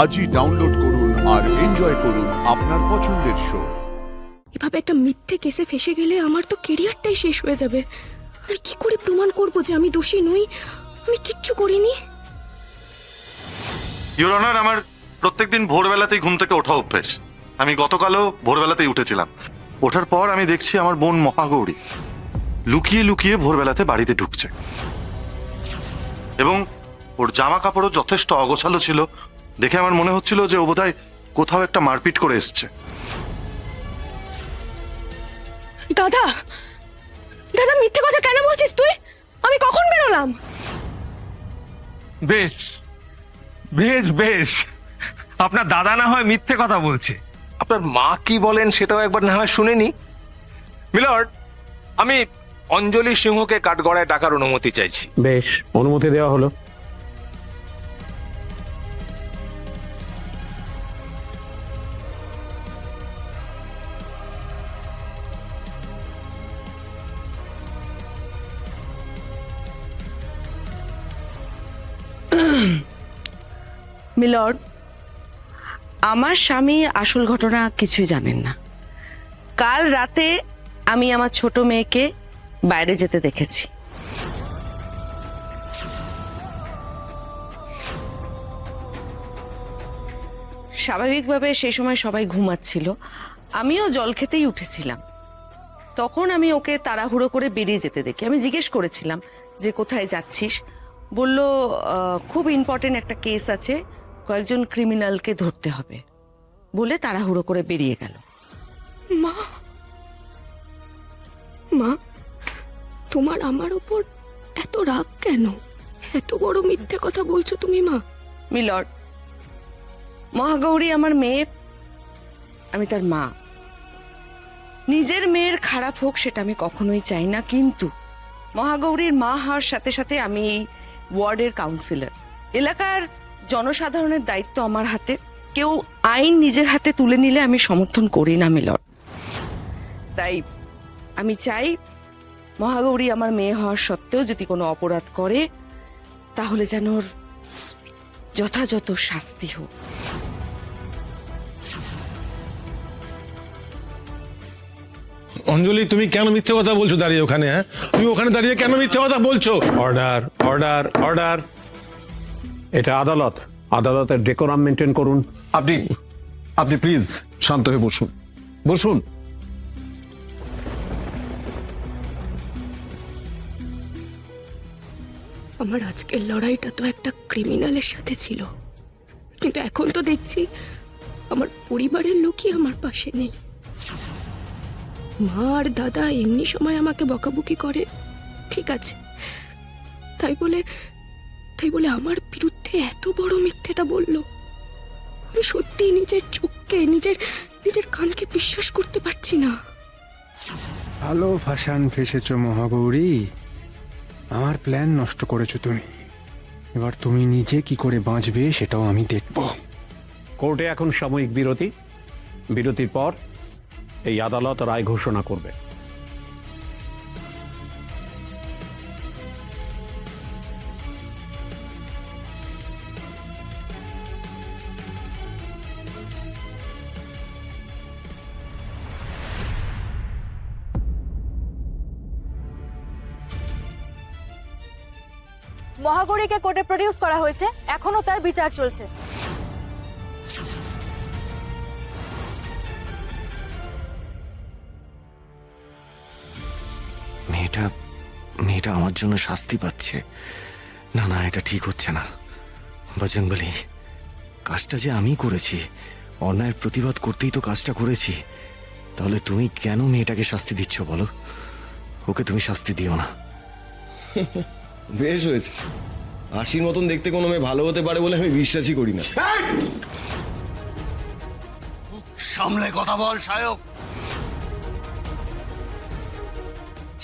আজই ডাউনলোড করুন আর এনজয় করুন আপনার পছন্দের শো। এভাবে একটা মিথ্যে কেসে ফেসে গেলে আমার তো কেরিয়ারটাই শেষ হয়ে যাবে। আমি কি করে প্রমাণ করব যে আমি দোষী নই, আমি কিচ্ছু করিনি? ইউর অনার, আমার প্রত্যেকদিন ভোরবেলাতেই ঘুম থেকে ওঠা অভ্যেস। আমি গতকালও ভোরবেলাতেই উঠেছিলাম। ওঠার পর আমি দেখছি আমার বোন মহাগৌরী লুকিয়ে লুকিয়ে ভোরবেলাতে বাড়িতে ঢুকছে, এবং ওর জামা কাপড়ও যথেষ্ট অগোছালো ছিল। দেখে আমার মনে হচ্ছিল যে ও বোধহয় কোথাও একটা মারপিট করে এসছে। দাদা, দাদা মিথ্যে কথা কেন বলছিস তুই? আমি কখন বেরোলাম? বেশ বেশ বেশ, আপনার দাদা না হয় মিথ্যে কথা বলছে, আপনার মা কি বলেন সেটাও একবার না হয় শুনে নি। মিলর্ড, আমি অঞ্জলি সিংহকে কাঠগড়ায় ডাকার অনুমতি চাইছি। বেশ, অনুমতি দেওয়া হলো। মিলর্ড, আমার স্বামী আসল ঘটনা কিছুই জানেন না। কাল রাতে আমি আমার ছোট মেয়েকে বাইরে যেতে দেখেছি। স্বাভাবিকভাবে সেই সময় সবাই ঘুমাচ্ছিল, আমিও জল খেতেই উঠেছিলাম। তখন আমি ওকে তাড়াহুড়ো করে বেরিয়ে যেতে দেখি। আমি জিজ্ঞেস করেছিলাম যে কোথায় যাচ্ছিস। বলল খুব ইম্পর্টেন্ট একটা কেস আছে, কয়েকজন ক্রিমিনালকে ধরতে হবে, বলে তাড়াহুড়ো করে বেরিয়ে গেল। মা, মা, তোমার আমার উপর এত রাগ কেন? এত বড় মিথ্যে কথা বলছো তুমি মা। মিলর্ড, মহাগৌরী আমার মেয়ে, আমি তার মা। নিজের মেয়ের খারাপ হোক সেটা আমি কখনোই চাই না, কিন্তু মহাগৌরীর মা হওয়ার সাথে সাথে আমি এই ওয়ার্ডের কাউন্সিলর। এলাকার জনসাধারণের দায়িত্ব আমার হাতে। কেউ আইন নিজের হাতে তুলে নিলে আমি সমর্থন করি না মিলর্ড। তাই আমি চাই মহাগৌরী আমার মেয়ে হওয়ার সত্ত্বেও যদি কোনো অপরাধ করে তাহলে যেন ওর যথাযথ শাস্তি হোক। অঞ্জলি, তুমি কেন মিথ্যে কথা বলছো দাঁড়িয়ে ওখানে? হ্যাঁ, তুমি ওখানে দাঁড়িয়ে কেন মিথ্যে কথা বলছো? Order, order, order. এটা আদালত, আদালতের ডেকোরাম মেনটেন করুন। আপনি আপনি প্লিজ শান্ত হয়ে বসুন, বসুন। আমার আজকের লড়াইটা তো একটা ক্রিমিনালের সাথে ছিল, কিন্তু এখন তো দেখছি আমার পরিবারের লোকই আমার পাশে নেই। মা আর দাদা এমনি সময় আমাকে বকাবকি করে, ঠিক আছে, তাই বলে আমার বিরুদ্ধে এত বড় মিথ্যেটা বলল। আমি সত্যি নিজের চোখকে, নিজের কানকে বিশ্বাস করতে পারছি না। ভালো ফাঁসান ফেসেছ মহাগৌরী, আমার প্ল্যান নষ্ট করেছো তুমি। এবার তুমি নিজে কি করে বাঁচবে সেটাও আমি দেখব। কোর্টে এখন সাময়িক বিরতি, বিরতির পর এই আদালত রায় ঘোষণা করবে। মহাগৌরীকে কোর্টে প্রডিউস করা হয়েছে, এখনো তার বিচার চলছে। মেয়েটা আমার জন্য শাস্তি পাচ্ছে। না না, এটা ঠিক হচ্ছে না। বজরংবলী, কাজটা যে আমি করেছি, অন্যায়ের প্রতিবাদ করতেই তো কাজটা করেছি। তাহলে তুমি কেন মেয়েটাকে শাস্তি দিচ্ছ বলো? ওকে তুমি শাস্তি দিও না। বেশ হয়েছে। আশির মতন দেখতে কোনো মেয়ে ভালো হতে পারে বলে আমি বিশ্বাসই করি না। সামলে কথা বল শায়ক।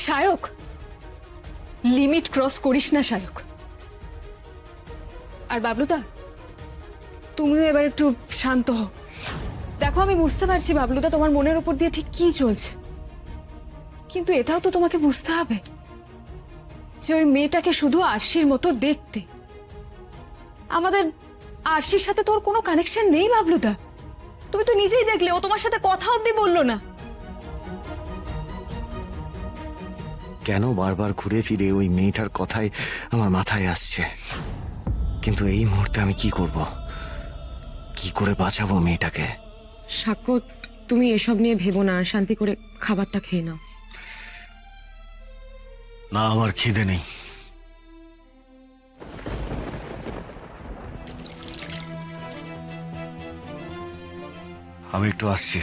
শায়ক, লিমিট ক্রস করিস না শায়ক। আর বাবলুদা, তুমিও এবার একটু শান্ত হও। দেখো, আমি বুঝতে পারছি বাবলুদা তোমার মনের উপর দিয়ে ঠিক কি চলছে, কিন্তু এটাও তো তোমাকে বুঝতে হবে যে ওই মেয়েটাকে শুধু আরশির মতো দেখতে। আমাদের আরশির সাথে তোর কোনো কানেকশন নেই বাবলুদা? তুমি তো নিজেই দেখলে ও তোমার সাথে কথা অবধি বললো না। কেন বারবার ঘুরে ফিরে ওই মেয়েটার কথাই আমার মাথায় আসছে? কিন্তু এই মুহূর্তে আমি কি করব? কি করে বাঁচাবো মেয়েটাকে? সাক্ষ্য, তুমি এসব নিয়ে ভেবো না, শান্তি করে খাবারটা খেয়ে নাও। না, আমার খিদে নেই। আমি একটু আসছি।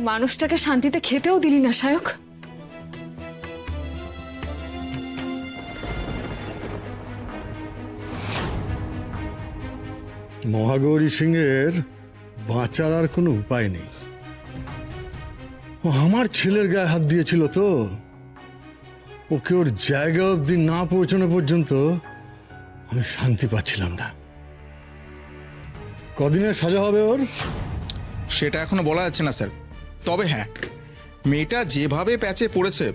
মানুষটাকে শান্তিতে খেতেও দিলি না সায়ক। মহাগৌরী সিংহের বাঁচার আর কোনো উপায় নেই। ও আমার ছেলের গায়ে হাত দিয়েছিল তো, ওকে ওর জায়গা অবধি না পৌঁছানো পর্যন্ত আমি শান্তি পাচ্ছিলাম না। কদিনের সাজা হবে ওর? সেটা এখনো বলা যাচ্ছে না স্যার, তবে হ্যাঁ, মেয়েটা যেভাবে প্যাচে পড়েছে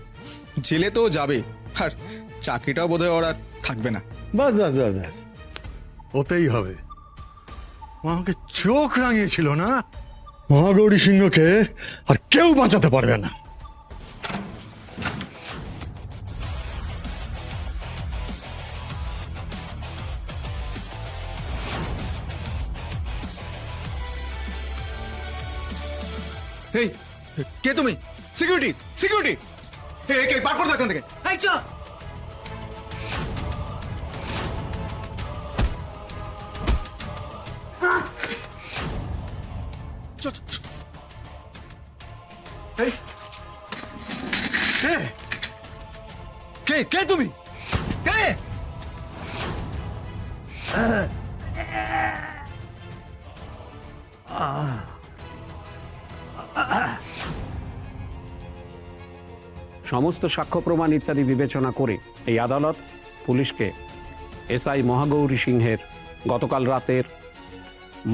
জেলে তো যাবে, আর চাকরিটাও বোধহয় ওর আর থাকবে না। বাস বাস বাস বাস, ওতেই হবে। আমাকে চোখ রাঙিয়েছিল না, মহাগৌরী সিংহকে আর কেউ বাঁচাতে পারবে না। এই কে তুমি? সিকিউরিটি, সিকিউরিটি, কে বার করে দাও এখান থেকে। চল। এই, কে কে কে তুমি? কে? সমস্ত সাক্ষ্য প্রমাণ ইত্যাদি বিবেচনা করে এই আদালত পুলিশকে এসআই মহাগৌরী সিংহের গতকাল রাতের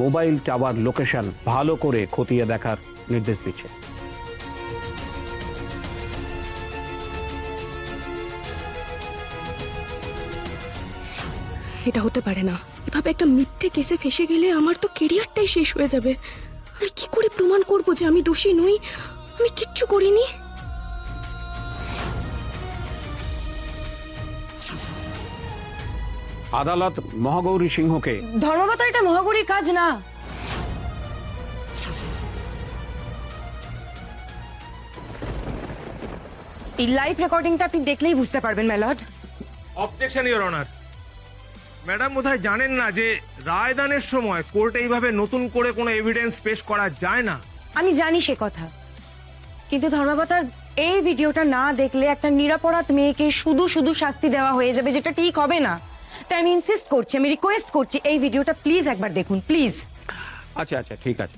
মোবাইল টাওয়ার লোকেশন ভালো করে খতিয়ে দেখার নির্দেশ দিচ্ছে। এটা হতে পারে না। এভাবে একটা মিথ্যে কেসে ফেসে গেলে আমার তো কেরিয়ারটাই শেষ হয়ে যাবে। আমি কি করে প্রমাণ করব যে আমি দোষী নই, আমি কিচ্ছু করিনি? আদালত মহাগৌরী সিংহকে ধর্মপাতা, এটা মহাগৌরীর কাজ না। এই লাইভ রেকর্ডিংটা আপনি দেখলেই বুঝতে পারবেন milord. Objection your honour. Madam বোধহয় জানেন না যে রায়দানের সময় কোর্টে এইভাবে নতুন করে কোনো এভিডেন্স পেশ করা যায় না। আমি জানি সে কথা, কিন্তু ধর্মপাতা, এই ভিডিওটা না দেখলে একটা নিরপরাধ মেয়েকে শুধু শুধু শাস্তি দেওয়া হয়ে যাবে, যেটা ঠিক হবে না। তাই আমি ইনসিস্ট করছি, আমি রিকোয়েস্ট করছি, এই ভিডিওটা প্লিজ একবার দেখুন, প্লিজ। আচ্ছা আচ্ছা, ঠিক আছে,